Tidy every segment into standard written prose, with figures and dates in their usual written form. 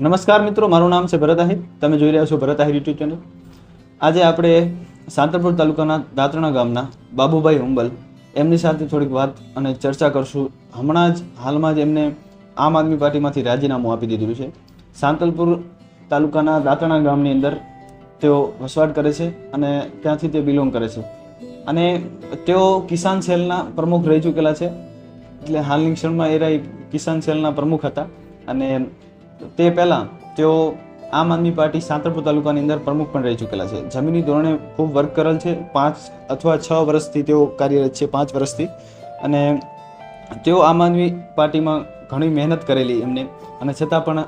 નમસ્કાર મિત્રો, મારું નામ છે ભરત આહિર. તમે જોઈ રહ્યા છો ભરત આહિર યુટ્યુબ ચેનલ. આજે આપણે સાંતલપુર તાલુકાના દાત્રણા ગામના બાબુભાઈ હુંબલ એમની સાથે થોડીક વાત અને ચર્ચા કરશું. હમણાં જ હાલમાં જ એમને આમ આદમી પાર્ટીમાંથી રાજીનામું આપી દીધું છે. સાંતલપુર તાલુકાના દાત્રણા ગામની અંદર તેઓ વસવાટ કરે છે અને ત્યાંથી તે બિલોંગ કરે છે અને તેઓ કિસાન સેલના પ્રમુખ રહી ચૂકેલા છે. એટલે હાલની ક્ષણમાં એ કિસાન સેલના પ્રમુખ હતા અને તે પહેલાં તેઓ આમ આદમી પાર્ટી સાંતલપુર તાલુકાની અંદર પ્રમુખ પણ રહી ચૂકેલા છે. જમીની ધોરણે ખૂબ વર્ક કરેલ છે. 5 અથવા 6 વર્ષથી તેઓ કાર્યરત છે, 5 વર્ષથી. અને તેઓ આમ આદમી પાર્ટીમાં ઘણી મહેનત કરેલી એમને, અને છતાં પણ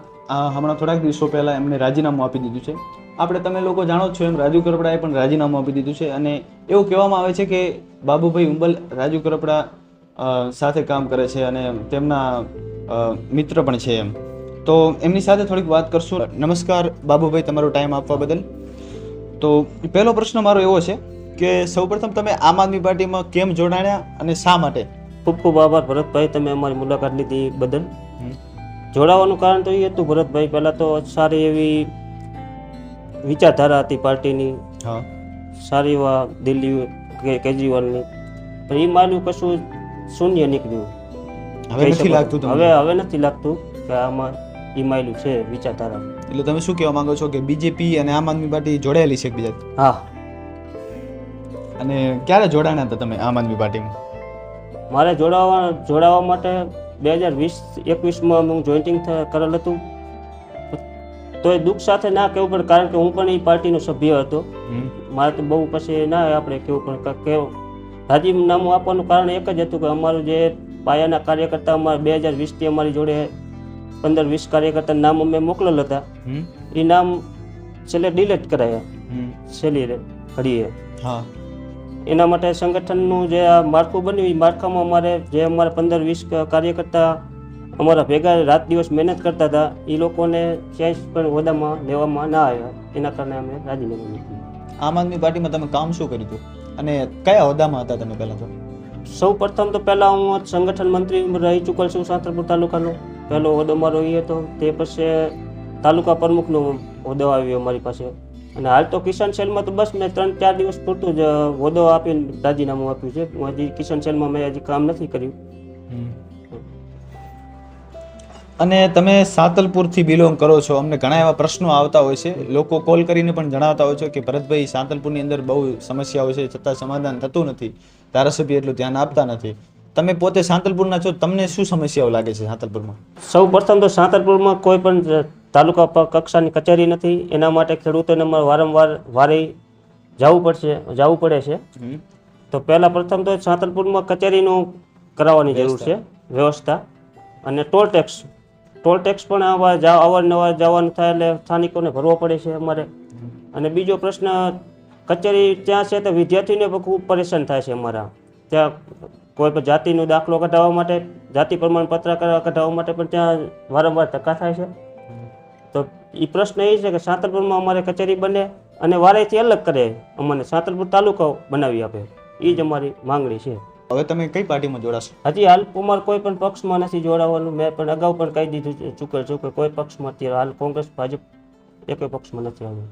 હમણાં થોડાક દિવસો પહેલાં એમને રાજીનામું આપી દીધું છે. આપણે તમે લોકો જાણો છો એમ રાજુ કરપડાએ પણ રાજીનામું આપી દીધું છે અને એવું કહેવામાં આવે છે કે બાબુભાઈ હુંબલ રાજુ કરપડા સાથે કામ કરે છે અને તેમના મિત્ર પણ છે એમ. તો એમની સાથે થોડીક વાત કરશું. નમસ્કાર બાબુભાઈ, તમારો ટાઈમ આપવા બદલ. તો પહેલો પ્રશ્ન મારો એવો છે કે સૌપ્રથમ તમે આમ આદમી પાર્ટીમાં કેમ જોડાયા અને શા માટે? ખૂબ ખૂબ આભાર ભરતભાઈ, તમે અમારી મુલાકાત લીધી બદલ. જોડાવાનું કારણ તો એ હતું ભરતભાઈ, પહેલાં તો સારી એવી વિચારધારા હતી પાર્ટીની, હા, સારી એવા દિલ્હી કેજરીવાલની, પણ એ માન્યું કશું શૂન્ય નીકળ્યું. હવે નથી લાગતું તમને? હવે નથી લાગતું કે આમાં એ માયલું છે વિચારધારા. એટલે તમે શું કહેવા માંગો છો કે બીજેપી અને આમ આદમી પાર્ટી જોડાયેલી છે એકબીજા? હા. અને ક્યારે જોડાણા હતા તમે આમ આદમી પાર્ટીમાં? મારે જોડાવા માટે 2020-21માં હું જોઈન્ટિંગ કરેલ હતું. તો એ દુઃખ સાથે ના કહેવું પડે, કારણ કે હું પણ એ પાર્ટીનો સભ્ય હતો. મારે તો બહુ પછી ના આપણે કેવું પણ રાજીનામું આપવાનું કારણ એક જ હતું કે અમારું જે પાયાના કાર્યકર્તા અમારે 2020થી અમારી જોડે 15-20 કાર્યકર્તા નામ અમે મોકલેલ હતા. એ નામ છેલ્લે ડિલીટ કરાયા છેલ્લી ઘડીએ. હા. એના માટે સંગઠનનું જે આ માળખું બન્યું, એ માળખામાં અમારે જે અમારા 15-20 કાર્યકર્તા અમારા ભેગા રાત દિવસ મહેનત કરતા હતા, એ લોકોને ક્યાંય પણ હોદ્દામાં લેવામાં ના આવ્યા. એના કારણે અમે રાજીનામું લીધું. આમ આદમી પાર્ટીમાં તમે કામ શું કર્યું હતું અને કયા હોદ્દામાં હતા તમે પહેલા? તો સૌ પ્રથમ તો પહેલાં હું સંગઠન મંત્રી રહી ચૂકેલ છું સાંતલપુર તાલુકાનો. પહેલો હોદ્દો મારો એ હતો. તે પછી તાલુકા પ્રમુખનો હોદ્દો આવ્યો અમારી પાસે. અને હાલ તો કિસાન સેલમાં તો બસ મેં 3-4 દિવસ પૂરતું જ હોદ્દો આપીને રાજીનામું આપ્યું છે. હું હજી કિસાન સેલમાં મેં હજી કામ નથી કર્યું. અને તમે સાંતલપુરથી બિલોંગ કરો છો. અમને ઘણા એવા પ્રશ્નો આવતા હોય છે, લોકો કોલ કરીને પણ જણાવતા હોય છે કે ભરતભાઈ, સાંતલપુરની અંદર બહુ સમસ્યાઓ છે, છતાં સમાધાન થતું નથી, ધારાસભ્ય એટલું ધ્યાન આપતા નથી. તમે પોતે સાંતલપુરના છો, તમને શું સમસ્યાઓ લાગે છે સાંતલપુરમાં? સૌ પ્રથમ તો સાંતલપુરમાં કોઈ પણ તાલુકા કક્ષાની કચેરી નથી. એના માટે ખેડૂતોને વારંવાર વારે જવું પડે છે. તો પહેલાં પ્રથમ તો સાંતલપુરમાં કચેરીનું કરાવવાની જરૂર છે વ્યવસ્થા. અને ટોલ ટેક્સ પણ અવારનવાર જવાનું થાય એટલે સ્થાનિકોને ભરવો પડે છે અમારે. અને બીજો પ્રશ્ન, કચેરી ત્યાં છે તો વિદ્યાર્થીઓને પણ ખૂબ પરેશાન થાય છે અમારા ત્યાં. કોઈ પણ જાતિનો દાખલો કઢાવવા માટે, જાતિ પ્રમાણપત્ર કઢાવવા માટે પણ ત્યાં વારંવાર ધક્કા થાય છે. તો એ પ્રશ્ન એ છે કે સાંતલપુરમાં અમારે કચેરી બને અને વારેથી અલગ કરે, અમને સાંતલપુર તાલુકો બનાવી આપે. એ જ અમારી માંગણી છે. હવે તમે કઈ પાર્ટીમાં જોડાશો? હજી હાલ અમારે કોઈ પણ પક્ષમાં નથી જોડાવાનું. મેં પણ અગાઉ પણ કહી દીધું ચૂકેલ છું કે કોઈ પક્ષમાં અત્યારે હાલ કોંગ્રેસ, ભાજપ એક પક્ષમાં નથી આવ્યું.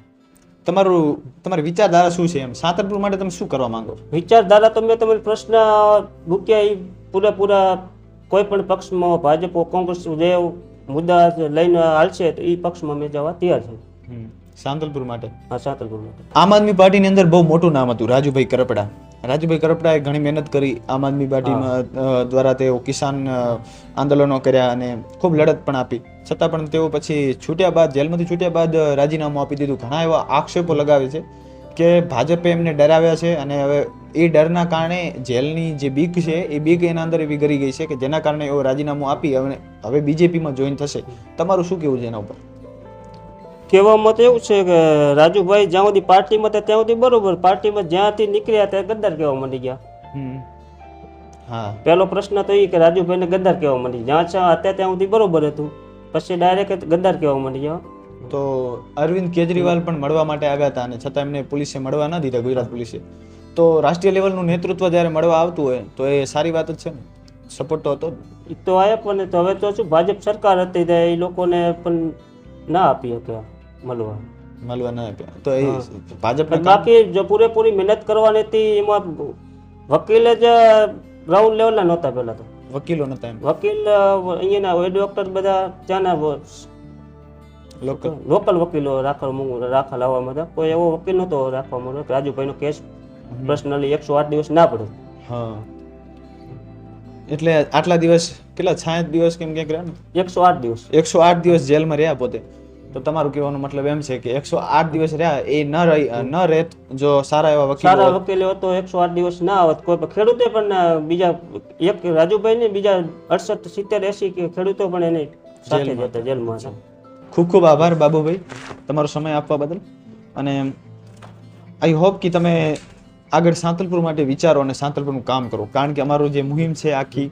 તમારી વિચારધારા શું છે એમ? સાંતલપુર માટે તમે શું કરવા માંગો? વિચારધારા તો મેં તમારી પ્રશ્ન મૂક્યા એ પૂરેપૂરા કોઈ પણ પક્ષમાં, ભાજપ કોંગ્રેસ જે મુદ્દા લઈને હાલશે તો એ પક્ષમાં મેં જવા તૈયાર છું. સાંતલપુર માટે? હા, સાંતલપુર માટે. આમ આદમી પાર્ટીની અંદર બહુ મોટું નામ હતું રાજુભાઈ કરપડા. રાજુભાઈ કરપડાએ ઘણી મહેનત કરી આમ આદમી પાર્ટીમાં દ્વારા. તેઓ કિસાન આંદોલનો કર્યા અને ખૂબ લડત પણ આપી. છતાં પણ તેઓ પછી છૂટ્યા બાદ, જેલમાંથી છૂટ્યા બાદ રાજીનામું આપી દીધું. ઘણા એવા આક્ષેપો લગાવે છે કે ભાજપે એમને ડરાવ્યા છે અને હવે એ ડરના કારણે જેલની જે બીક છે એ બીક એના અંદર એવી ગરી ગઈ છે કે જેના કારણે એઓ રાજીનામું આપી હવે બીજેપીમાં જોઈન થશે. તમારું શું કહેવું છે એના ઉપર? કહેવામાં તો એવું છે કે રાજુભાઈ જ્યાં સુધી પાર્ટીમાં હતા ત્યાં સુધી બરોબર, પાર્ટીમાં જ્યાંથી નીકળ્યા ત્યાં ગદ્દાર કહેવા માંડી ગયા. હા, પહેલો પ્રશ્ન તો એ કે રાજુભાઈને ગદ્દાર કહેવા માંડી. જ્યાં હતા ત્યાં સુધી બરોબર હતું, પછી ડાયરેક્ટ ગદ્દાર કહેવા માંડી ગયા. તો અરવિંદ કેજરીવાલ પણ મળવા માટે આવ્યા હતા અને છતાં એમને પોલીસે મળવા ન દીધા, ગુજરાત પોલીસે. તો રાષ્ટ્રીય લેવલનું નેતૃત્વ જ્યારે મળવા આવતું હોય તો એ સારી વાત જ છે ને? સપોર્ટ તો હતો જ. એ તો આયા પણ તો હવે તો શું ભાજપ સરકાર હતી એ લોકોને પણ ના આપી શકે મળવા. મળવા ન આપ્યા તો એ ભાજપના બાકી જો પૂરેપૂરી મહેનત કરવાની હતી એમાં વકીલે જ ગ્રાઉન્ડ લેવલના નહોતા પહેલા તો. વકીલો નતા એમ વકીલ અહીંયાના ડોક્ટર બધા ત્યાંના લોકલ લોકલ વકીલો રાખવા લાવવામાં હતા. કોઈ એવો વકીલ નહોતો રાખવામાં આવ્યો કે રાજુભાઈનો કેસ પર્સનલી 108 દિવસ ના પડે. હા એટલે આટલા દિવસ કેટલા 66 દિવસ કેમ ક્યાંક રહ્યા ને 108 દિવસ 108 દિવસ જેલમાં રહ્યા પોતે. તો તમારું કહેવાનો મતલબ એમ છે કે 108 દિવસ રહ્યા એ ન રહેત જો સારા એવા સારા વકીલો વકીલો હતો 108 દિવસ ના આવત. કોઈ પણ ખેડૂતે પણ બીજા એક રાજુભાઈ ને બીજા 68 70 80 કે ખેડૂતો પણ એને સાથે જ હતા જેલમાં હતા. ખૂબ ખૂબ આભાર બાબુભાઈ તમારો સમય આપવા બદલ. અને આઈ હોપ કે તમે આગળ સાંતલપુર માટે વિચારો અને સાંતલપુરનું કામ કરો, કારણ કે અમારું જે મુહિમ છે આખી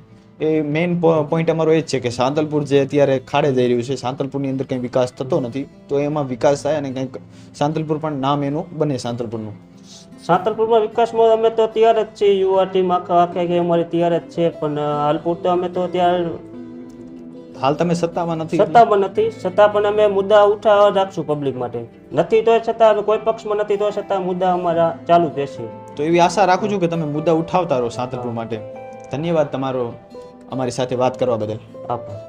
એ મેઇન પોઈન્ટ અમારો એ જ છે કે સાંતલપુર જે અત્યારે ખાડે જઈ રહ્યું છે, સાંતલપુરની અંદર કંઈ વિકાસ થતો નથી, તો એમાં વિકાસ થાય અને કંઈક સાંતલપુર પણ નામ એનું બને સાંતલપુરનું. સાંતલપુરમાં વિકાસમાં અમે તો તૈયાર જ છીએ, યુવા ટીમ આખે અમારી તૈયાર જ છે, પણ હાલ પૂરતો અમે તો ત્યારે હાલ તમે સત્તામાં નથી. સત્તામાં નથી, છતાં પણ અમે મુદ્દા ઉઠાવવા રાખશું પબ્લિક માટે. નથી તો છતાં અમે કોઈ પક્ષમાં નથી તો છતાં મુદ્દા અમારા ચાલુ જ રહેશે. તો એવી આશા રાખું છું કે તમે મુદ્દા ઉઠાવતા રહો સાંતલપુર માટે. ધન્યવાદ તમારો અમારી સાથે વાત કરવા બદલ. આભાર.